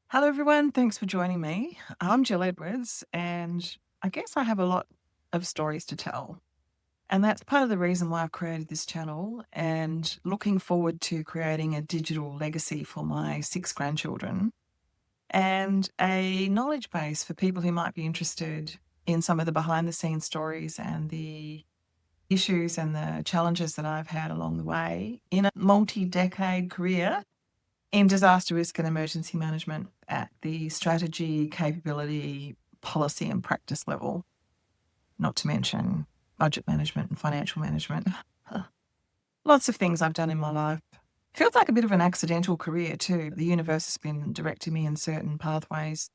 Hello, everyone. Thanks for joining me. I'm Jill Edwards, and I guess I have a lot of stories to tell. And that's part of the reason why I've created this channel and looking forward to creating a digital legacy for my 6 grandchildren and a knowledge base for people who might be interested in some of the behind the scenes stories and the issues and the challenges that I've had along the way in a multi decade career in disaster risk and emergency management at the strategy, capability, policy, and practice level, not to mention budget management and financial management. Lots of things I've done in my life. Feels like a bit of an accidental career, too. The universe has been directing me in certain pathways.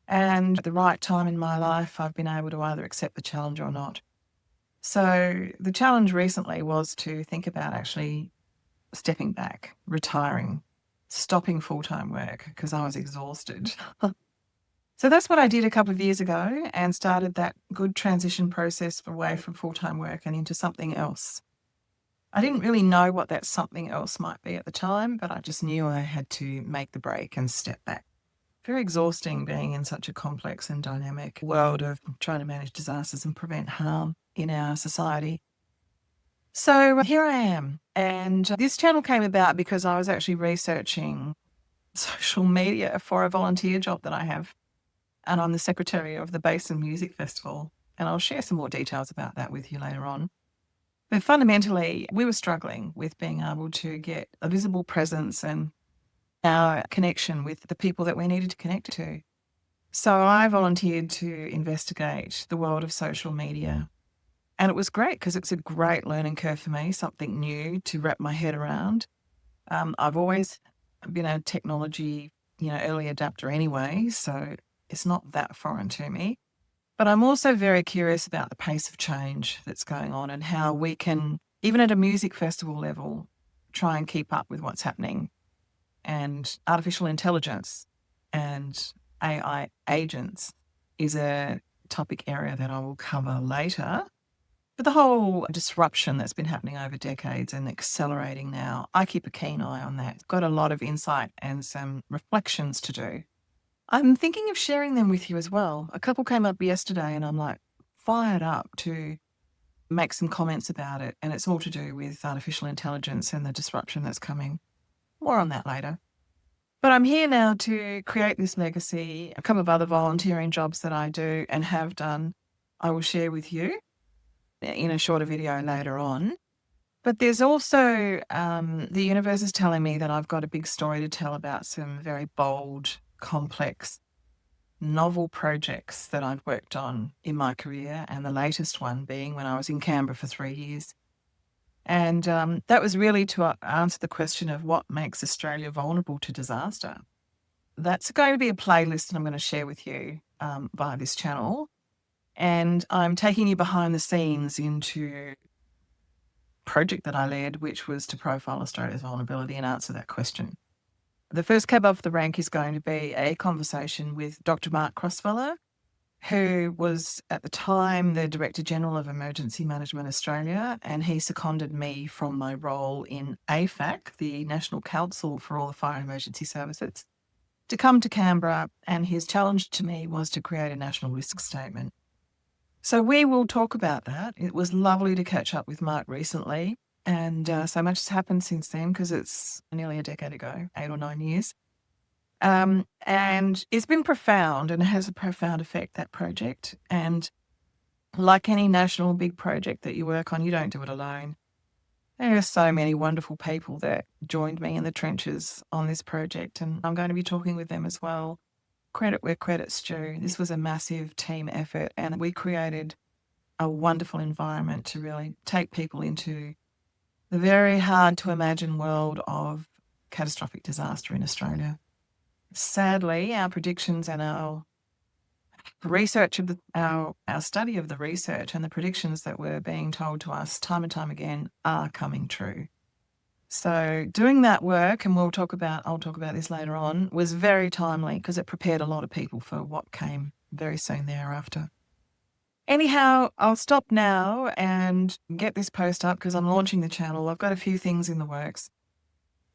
And at the right time in my life, I've been able to either accept the challenge or not. So the challenge recently was to think about actually stepping back, retiring, stopping full-time work because I was exhausted. So that's what I did a couple of years ago and started that good transition process away from full-time work and into something else. I didn't really know what that something else might be at the time, but I just knew I had to make the break and step back. Very exhausting being in such a complex and dynamic world of trying to manage disasters and prevent harm in our society. So here I am. And this channel came about because I was actually researching social media for a volunteer job that I have. And I'm the secretary of the Basin Music Festival. And I'll share some more details about that with you later on. But fundamentally, we were struggling with being able to get a visible presence and our connection with the people that we needed to connect to. So I volunteered to investigate the world of social media. And it was great because it's a great learning curve for me, something new to wrap my head around. I've always been a technology, early adapter anyway, so it's not that foreign to me. But I'm also very curious about the pace of change that's going on and how we can, even at a music festival level, try and keep up with what's happening. And artificial intelligence and AI agents is a topic area that I will cover later. But the whole disruption that's been happening over decades and accelerating now, I keep a keen eye on that. Got a lot of insight and some reflections to do. I'm thinking of sharing them with you as well. A couple came up yesterday and I'm like fired up to make some comments about it. And it's all to do with artificial intelligence and the disruption that's coming. More on that later. But I'm here now to create this legacy. A couple of other volunteering jobs that I do and have done, I will share with you in a shorter video later on. But there's also the universe is telling me that I've got a big story to tell about some very bold, complex, novel projects that I've worked on in my career, and the latest one being when I was in Canberra for 3 years. And that was really to answer the question of what makes Australia vulnerable to disaster. That's going to be a playlist that I'm going to share with you via this channel. And I'm taking you behind the scenes into project that I led, which was to profile Australia's vulnerability and answer that question. The first cab off the rank is going to be a conversation with Dr. Mark Crossfeller, who was at the time the Director General of Emergency Management Australia, and he seconded me from my role in AFAC, the National Council for all the Fire and Emergency Services, to come to Canberra, and his challenge to me was to create a national risk statement. So we will talk about that. It was lovely to catch up with Mark recently, and so much has happened since then because it's nearly a decade ago, 8 or 9 years. And it's been profound and it has a profound effect, that project. And like any national big project that you work on, you don't do it alone. There are so many wonderful people that joined me in the trenches on this project, and I'm going to be talking with them as well. Credit where credit's due. This was a massive team effort, and we created a wonderful environment to really take people into the very hard to imagine world of catastrophic disaster in Australia. Sadly, our predictions and our research of our study of the research and the predictions that were being told to us time and time again are coming true. So doing that work, and I'll talk about this later on, was very timely because it prepared a lot of people for what came very soon thereafter. Anyhow, I'll stop now and get this post up because I'm launching the channel. I've got a few things in the works.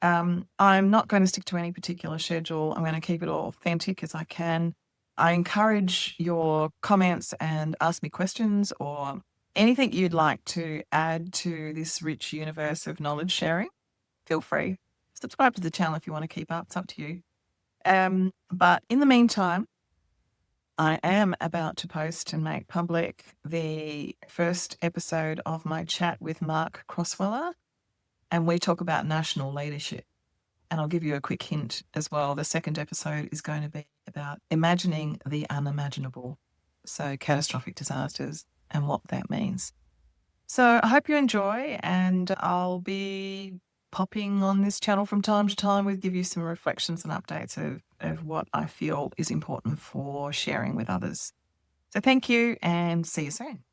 I'm not going to stick to any particular schedule. I'm going to keep it all authentic as I can. I encourage your comments and ask me questions or anything you'd like to add to this rich universe of knowledge sharing. Feel free. Subscribe to the channel if you want to keep up. It's up to you. But in the meantime, I am about to post and make public the first episode of my chat with Mark Crossweller, and we talk about national leadership. And I'll give you a quick hint as well. The second episode is going to be about imagining the unimaginable. So, catastrophic disasters and what that means. So, I hope you enjoy, and I'll be popping on this channel from time to time with give you some reflections and updates of what I feel is important for sharing with others. So, thank you and see you soon.